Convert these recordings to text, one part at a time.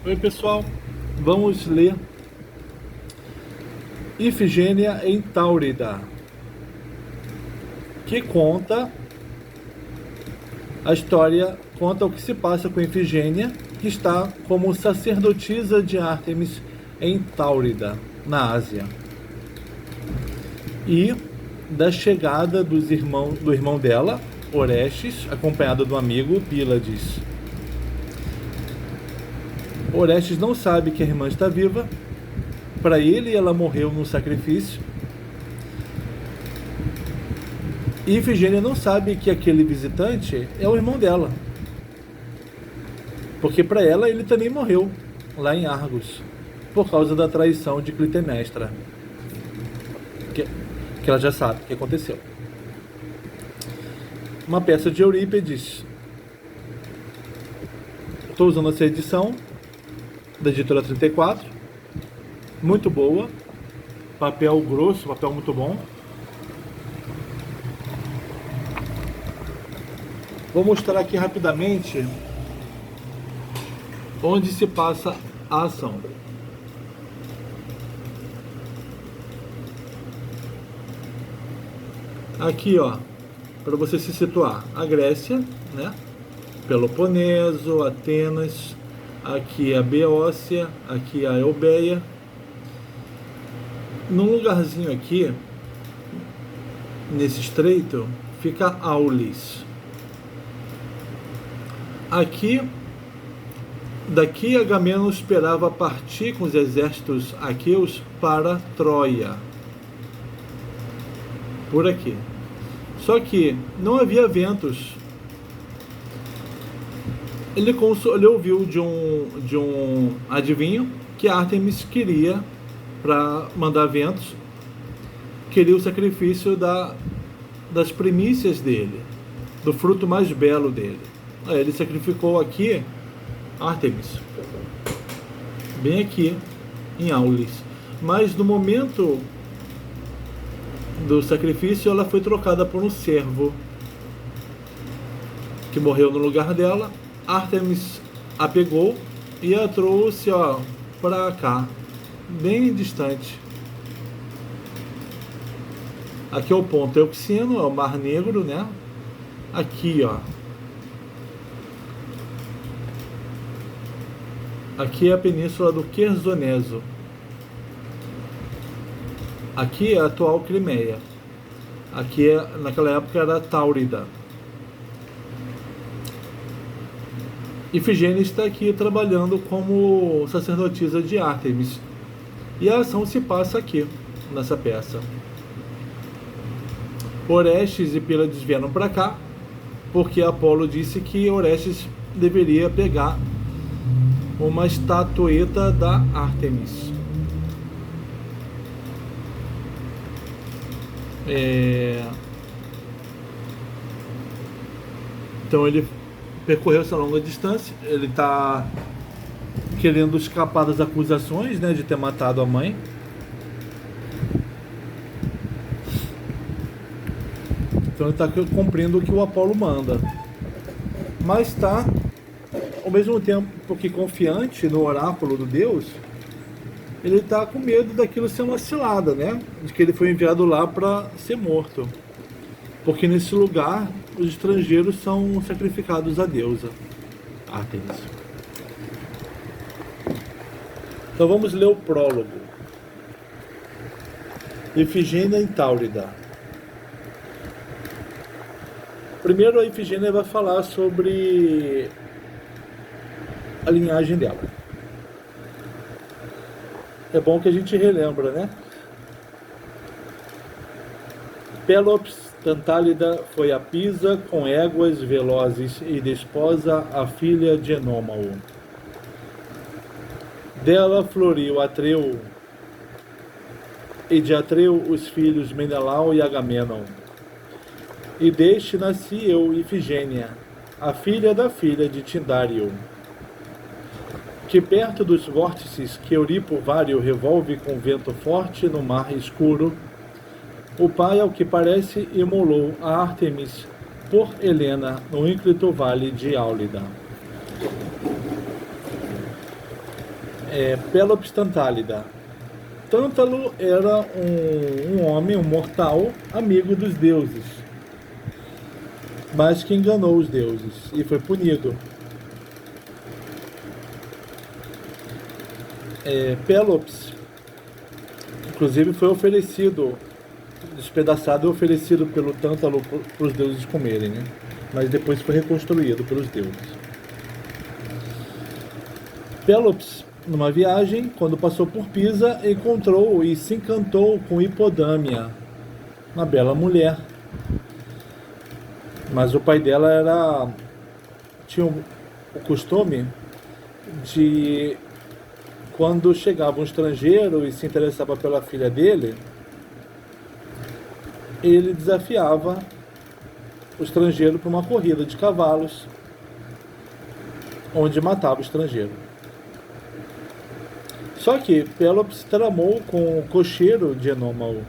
Oi pessoal, vamos ler Ifigênia em Táurida, que conta a história, conta o que se passa com Ifigênia, que está como sacerdotisa de Ártemis em Táurida, na Ásia, e da chegada do irmão dela, Orestes, acompanhado do amigo Pílades. Orestes não sabe que a irmã está viva. Para ele, ela morreu no sacrifício. E Ifigênia não sabe que aquele visitante é o irmão dela. Porque para ela, ele também morreu, lá em Argos, por causa da traição de Clitemnestra. Que ela já sabe o que aconteceu. Uma peça de Eurípides. Estou usando essa edição da editora 34, muito boa, papel grosso, papel muito bom. Vou mostrar aqui rapidamente onde se passa a ação. Aqui, ó, para você se situar, a Grécia, né? Peloponeso, Atenas. Aqui a Beócia, aqui a Eubeia. Num lugarzinho aqui, nesse estreito, fica Aulis. Aqui, daqui Agamenon esperava partir com os exércitos aqueus para Troia. Por aqui. Só que não havia ventos. Ele ouviu de um adivinho que Ártemis queria, para mandar ventos, queria o sacrifício das primícias dele, do fruto mais belo dele. Aí ele sacrificou aqui Ártemis, bem aqui em Aulis. Mas no momento do sacrifício, ela foi trocada por um servo que morreu no lugar dela. Ártemis a pegou e a trouxe, ó, para cá, bem distante. Aqui é o ponto Euxino, é o Mar Negro, né? Aqui, ó. Aqui é a península do Quersoneso. Aqui é a atual Crimeia. Aqui, naquela época, era Táurida. Ifigênia está aqui trabalhando como sacerdotisa de Ártemis. E a ação se passa aqui, nessa peça. Orestes e Pílades vieram para cá, porque Apolo disse que Orestes deveria pegar uma estatueta da Ártemis. Então ele percorreu essa longa distância. Ele está querendo escapar das acusações, né, de ter matado a mãe. Então ele está cumprindo o que o Apolo manda, mas está ao mesmo tempo que confiante no oráculo do Deus. Ele está com medo daquilo ser uma cilada, né, de que ele foi enviado lá para ser morto, porque nesse lugar os estrangeiros são sacrificados à deusa Ártemis. Então vamos ler o prólogo. Ifigênia em Táurida. Primeiro, a Ifigênia vai falar sobre a linhagem dela. É bom que a gente relembra, né? Pélops Tantálida foi a Pisa com éguas velozes e desposa a filha de Enômao. Dela floriu Atreu, e de Atreu os filhos Menelau e Agamenon. E deste nasci eu, Ifigênia, a filha da filha de Tindário, que perto dos vórtices que Euripo Vário revolve com vento forte no mar escuro, o pai, ao que parece, imolou a Ártemis por Helena no ínclito vale de Áulida. Pélops Tantálida. Tântalo era um homem, um mortal, amigo dos deuses, mas que enganou os deuses e foi punido. Pélops, inclusive, foi oferecido, despedaçado e oferecido pelo Tântalo para os deuses comerem, né? Mas depois foi reconstruído pelos deuses. Pélops, numa viagem, quando passou por Pisa, encontrou e se encantou com Hipodâmia, uma bela mulher. Mas o pai dela tinha o costume de, quando chegava um estrangeiro e se interessava pela filha dele, ele desafiava o estrangeiro para uma corrida de cavalos, onde matava o estrangeiro. Só que Pélops tramou com o cocheiro de Enômao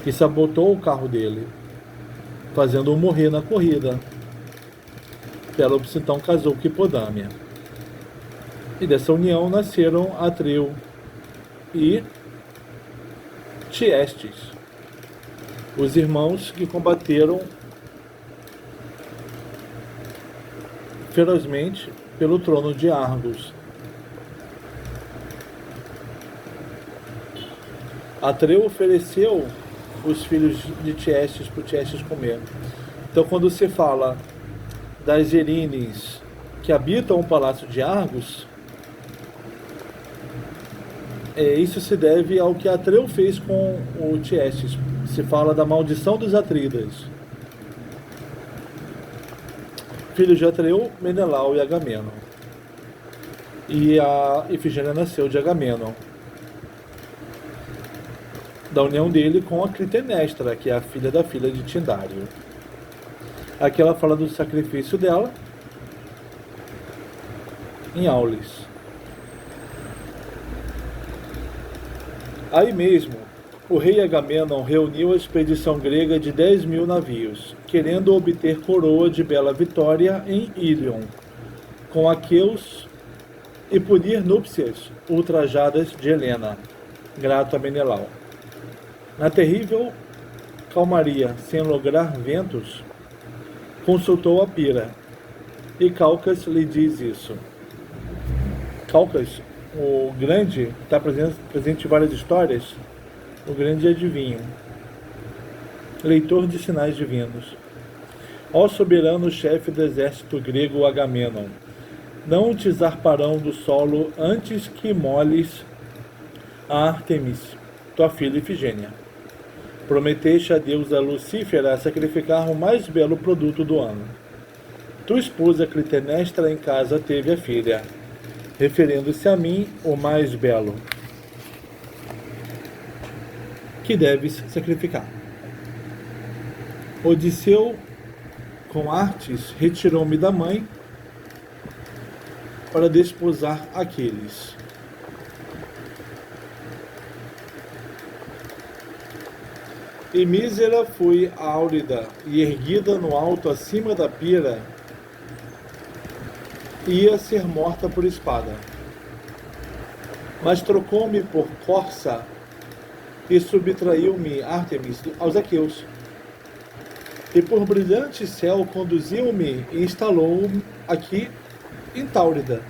e sabotou o carro dele, fazendo-o morrer na corrida. Pélops então casou com Hipodâmia. E dessa união nasceram Atreu e Tiestes, os irmãos que combateram ferozmente pelo trono de Argos. Atreu ofereceu os filhos de Tiestes para o Tiestes comer. Então, quando se fala das Erines que habitam o palácio de Argos, isso se deve ao que Atreu fez com o Tiestes. Se fala da maldição dos Atridas. Filhos de Atreu, Menelau e Agamenon. E a Ifigênia nasceu de Agamenon, da união dele com a Clitemnestra, que é a filha da filha de Tindário. Aqui ela fala do sacrifício dela em Aulis. Aí mesmo, o rei Agamenon reuniu a expedição grega de 10.000 navios, querendo obter coroa de bela vitória em Ilion, com aqueus, e punir núpcias ultrajadas de Helena, grato a Menelau. Na terrível calmaria, sem lograr ventos, consultou a Pira, e Calcas lhe diz isso. Calcas, o grande, está presente em várias histórias, o grande adivinho, leitor de sinais divinos. Ó soberano chefe do exército grego Agamenon, não te zarparão do solo antes que moles a Ártemis, tua filha Ifigênia. Prometeste a deusa Lucífera sacrificar o mais belo produto do ano. Tua esposa Clitemnestra em casa teve a filha, referindo-se a mim, o mais belo, que deves sacrificar. Odisseu, com artes, retirou-me da mãe para desposar Aquiles. E mísera fui áurida, e erguida no alto acima da pira, ia ser morta por espada. Mas trocou-me por corça e subtraiu-me Ártemis aos aqueus. E por brilhante céu conduziu-me e instalou-me aqui em Táurida,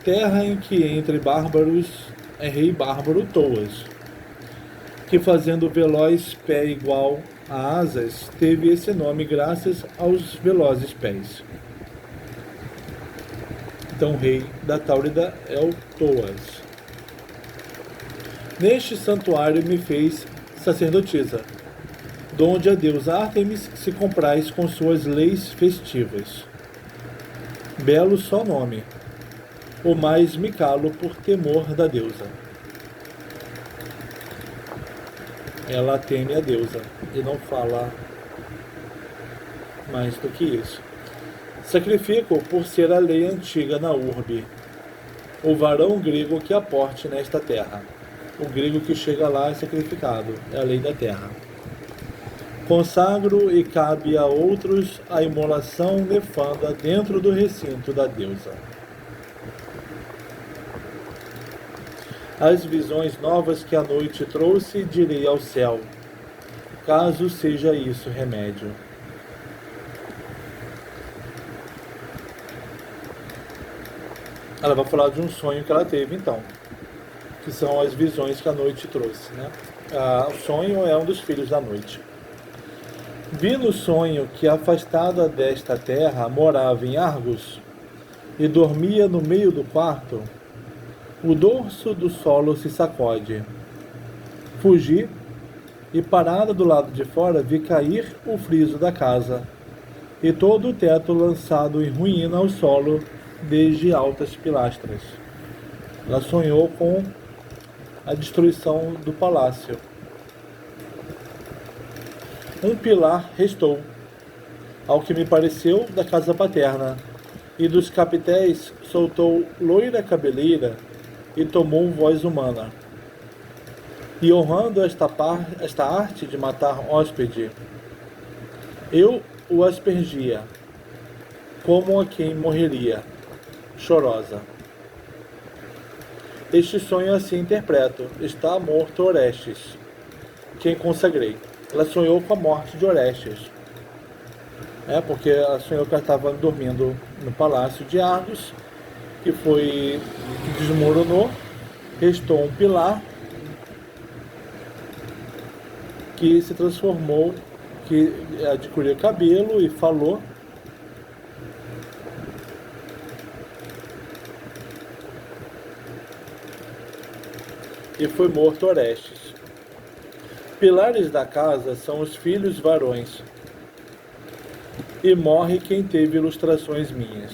terra em que entre bárbaros é rei bárbaro Toas, que fazendo veloz pé igual a asas, teve esse nome graças aos velozes pés. Então o rei da Táurida é o Toas. Neste santuário me fez sacerdotisa, donde a deusa Ártemis se compraz com suas leis festivas. Belo só nome, o mais me calo por temor da deusa. Ela teme a deusa e não fala mais do que isso. Sacrifico por ser a lei antiga na urbe, o varão grego que aporte nesta terra. O grego que chega lá é sacrificado, é a lei da terra. Consagro e cabe a outros a imolação nefanda dentro do recinto da deusa. As visões novas que a noite trouxe, direi ao céu, caso seja isso remédio. Ela vai falar de um sonho que ela teve, então, que são as visões que a noite trouxe, né? O sonho é um dos filhos da noite. Vi no sonho que, afastada desta terra, morava em Argos e dormia no meio do quarto. O dorso do solo se sacode. Fugi e, parada do lado de fora, vi cair o friso da casa e todo o teto lançado em ruína ao solo desde altas pilastras. Ela sonhou com a destruição do palácio. Um pilar restou, ao que me pareceu, da casa paterna, e dos capitéis soltou loira cabeleira e tomou voz humana. E honrando esta arte de matar hóspede, eu o aspergia, como a quem morreria, chorosa. Este sonho assim interpreto: está morto Orestes, quem consagrei. Ela sonhou com a morte de Orestes. Porque ela sonhou que ela estava dormindo no palácio de Argos, que desmoronou, restou um pilar que se transformou, que adquiriu cabelo e falou. E foi morto Orestes. Pilares da casa são os filhos varões, e morre quem teve ilustrações minhas.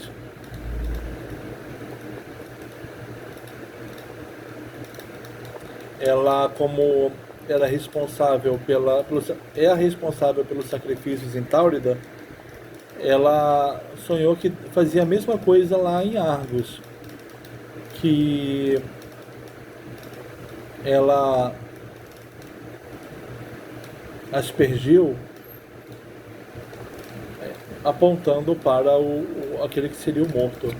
Ela, como era responsável é a responsável pelos sacrifícios em Táurida, ela sonhou que fazia a mesma coisa lá em Argos, que ela aspergiu, apontando para aquele que seria o morto.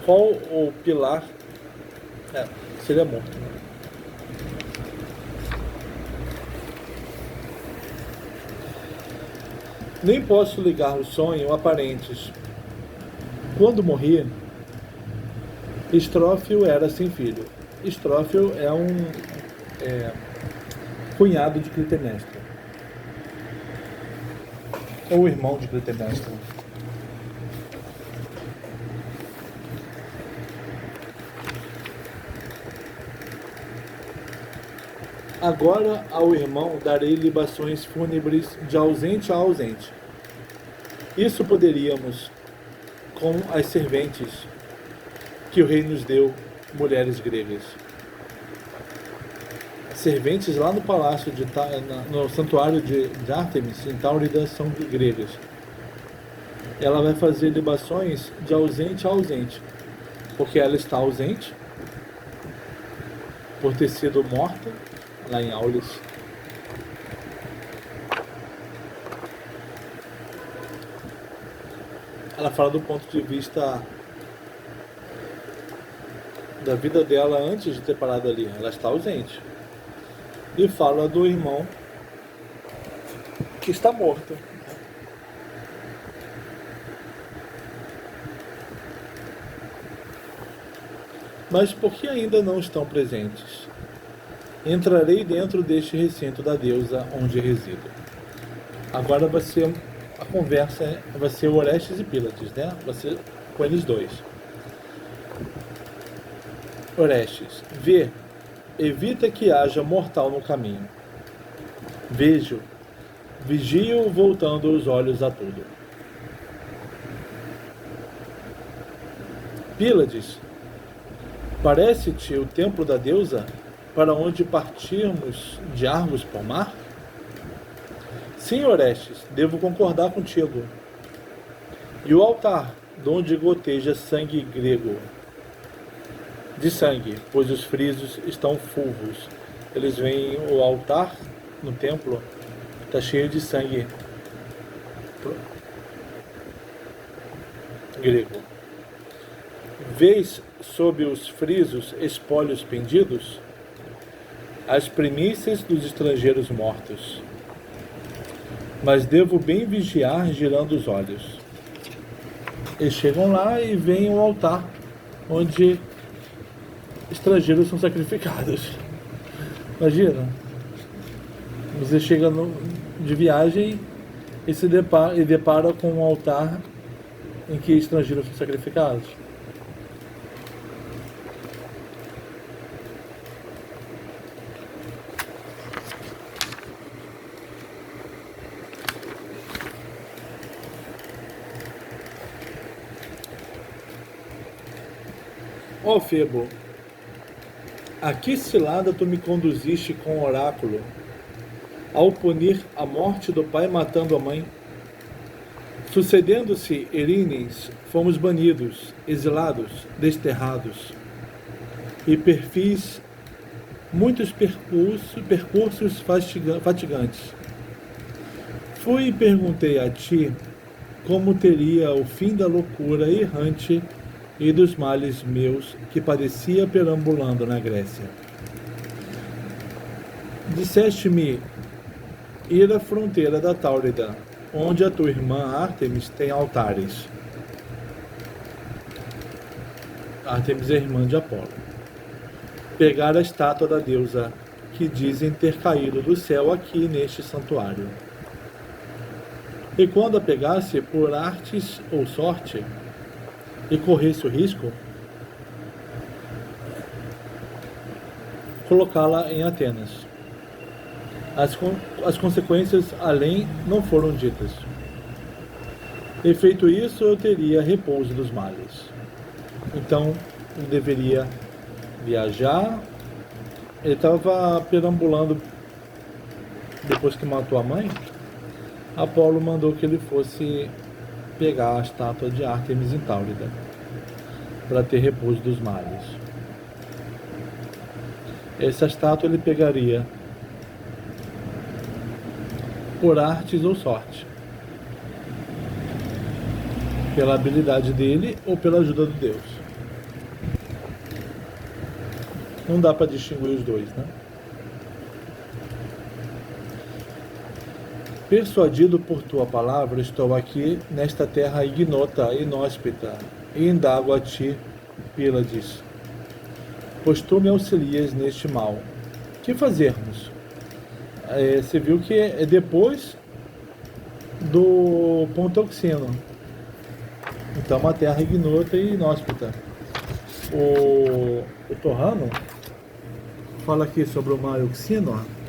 Qual o pilar? Seria morto, né? Nem posso ligar o sonho a parentes. Quando morri, Estrófilo era sem filho. Estrófilo é um cunhado de Clitemnestra, ou irmão de Clitemnestra. Agora ao irmão darei libações fúnebres de ausente a ausente. Isso poderíamos com as serventes que o rei nos deu, mulheres gregas. Serventes lá no palácio, no santuário de Ártemis, em Táurida, são gregas. Ela vai fazer libações de ausente a ausente, porque ela está ausente por ter sido morta lá em Aulis. Ela fala do ponto de vista da vida dela antes de ter parado ali. Ela está ausente. E fala do irmão que está morto. Mas por que ainda não estão presentes? Entrarei dentro deste recinto da deusa onde resido. Agora vai ser a conversa, vai ser Orestes e Pílades, né? Vai ser com eles dois. Orestes, vê, evita que haja mortal no caminho. Vejo, vigio voltando os olhos a tudo. Pílades, parece-te o templo da deusa, para onde partirmos de Argos por mar? Sim, Orestes, devo concordar contigo. E o altar, de onde goteja sangue grego? De sangue, pois os frisos estão fulvos. Eles veem o altar no templo, está cheio de sangue grego. Vês sob os frisos espólios pendidos, as primícias dos estrangeiros mortos. Mas devo bem vigiar girando os olhos. Eles chegam lá e veem o altar onde estrangeiros são sacrificados. Imagina, você chega de viagem e se depara com um altar em que estrangeiros são sacrificados. Ó Febo, a que cilada tu me conduziste com o oráculo, ao punir a morte do pai matando a mãe? Sucedendo-se Erines, fomos banidos, exilados, desterrados, e perfis muitos percursos fatigantes. Fui e perguntei a ti como teria o fim da loucura errante e dos males meus que padecia perambulando na Grécia. Disseste-me ir à fronteira da Táurida, onde a tua irmã Ártemis tem altares. Ártemis é irmã de Apolo. Pegar a estátua da deusa, que dizem ter caído do céu aqui neste santuário. E quando a pegasse por artes ou sorte, e corresse o risco, colocá-la em Atenas. As consequências além não foram ditas. E feito isso, eu teria repouso dos males. Então, ele deveria viajar. Ele estava perambulando depois que matou a mãe. Apolo mandou que ele fosse pegar a estátua de Ártemis em Táurida para ter repouso dos males. Essa estátua ele pegaria por artes ou sorte, pela habilidade dele ou pela ajuda de Deus. Não dá para distinguir os dois, né? Persuadido por tua palavra, estou aqui nesta terra ignota e inóspita, e indago a ti, Pílades, pois tu me auxilias neste mal. Que fazermos? Você viu que é depois do Ponto Euxino. Então, uma terra ignota e inóspita. O Torrano fala aqui sobre o mar Euxino, ó.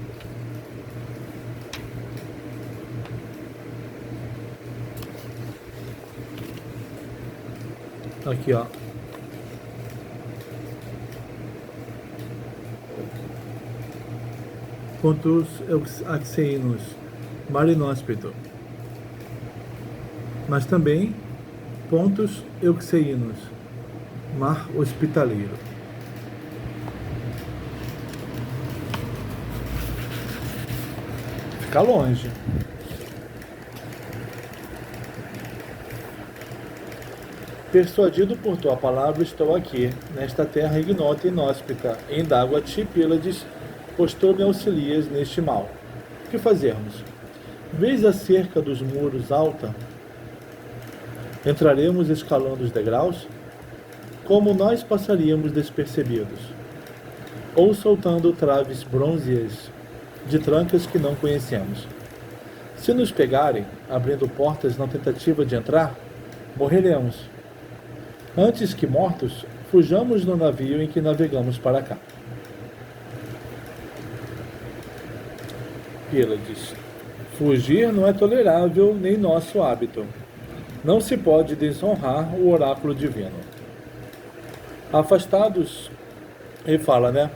Aqui, ó. Pontos Axeinos, mar inóspito. Mas também pontos Euxeinos, mar hospitaleiro. Fica longe. Persuadido por tua palavra, estou aqui, nesta terra ignota e inóspita, e indago a ti, Pílades, pois tu me auxilias neste mal. Que fazermos? Vês a cerca dos muros alta? Entraremos escalando os degraus? Como nós passaríamos despercebidos? Ou soltando traves brônzeas de trancas que não conhecemos? Se nos pegarem, abrindo portas na tentativa de entrar, morreremos. Antes que mortos, fujamos no navio em que navegamos para cá. Pílades, fugir não é tolerável nem nosso hábito. Não se pode desonrar o oráculo divino. Afastados, ele fala, né?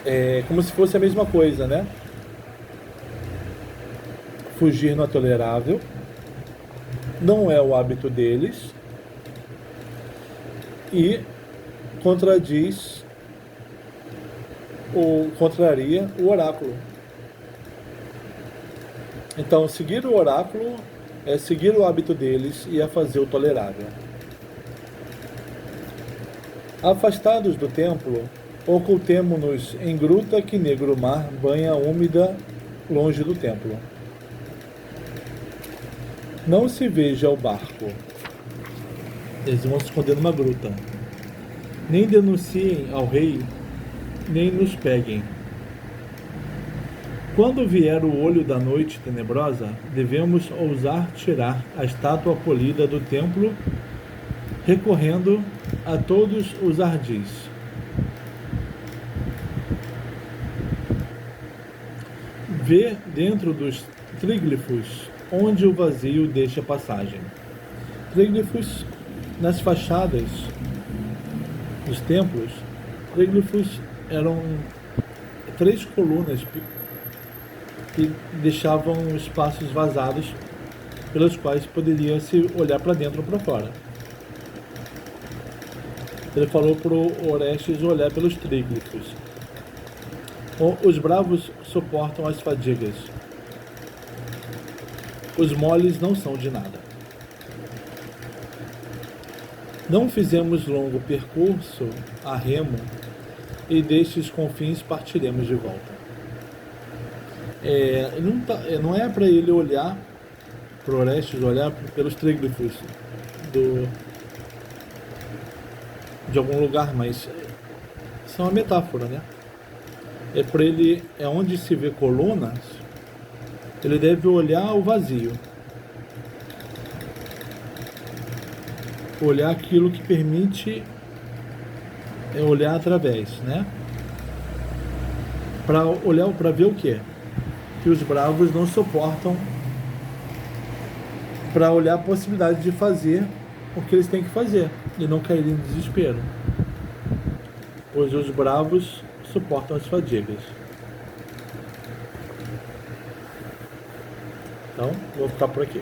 É como se fosse a mesma coisa, né? Fugir não é tolerável, não é o hábito deles, e contraria o oráculo. Então, seguir o oráculo é seguir o hábito deles e é fazer o tolerável. Afastados do templo, ocultemo-nos em gruta que negro mar banha úmida longe do templo. Não se veja o barco. Eles vão se esconder numa gruta. Nem denunciem ao rei, nem nos peguem. Quando vier o olho da noite tenebrosa, devemos ousar tirar a estátua polida do templo, recorrendo a todos os ardis. Vê dentro dos tríglifos onde o vazio deixa passagem. Tríglifos nas fachadas dos templos. Tríglifos eram 3 colunas que deixavam espaços vazados pelos quais poderia se olhar para dentro ou para fora. Ele falou para o Orestes olhar pelos tríglifos. Os bravos suportam as fadigas. Os moles não são de nada. Não fizemos longo percurso a remo, e destes confins partiremos de volta. Não é para ele olhar, para Orestes olhar pelos tríglifos de algum lugar, mas isso é uma metáfora, né? É para ele, onde se vê colunas, ele deve olhar o vazio. Olhar aquilo que permite olhar através, né? Para ver o que os bravos não suportam, para olhar a possibilidade de fazer o que eles têm que fazer e não cair em desespero, pois os bravos suportam as fadigas. Então, vou ficar por aqui.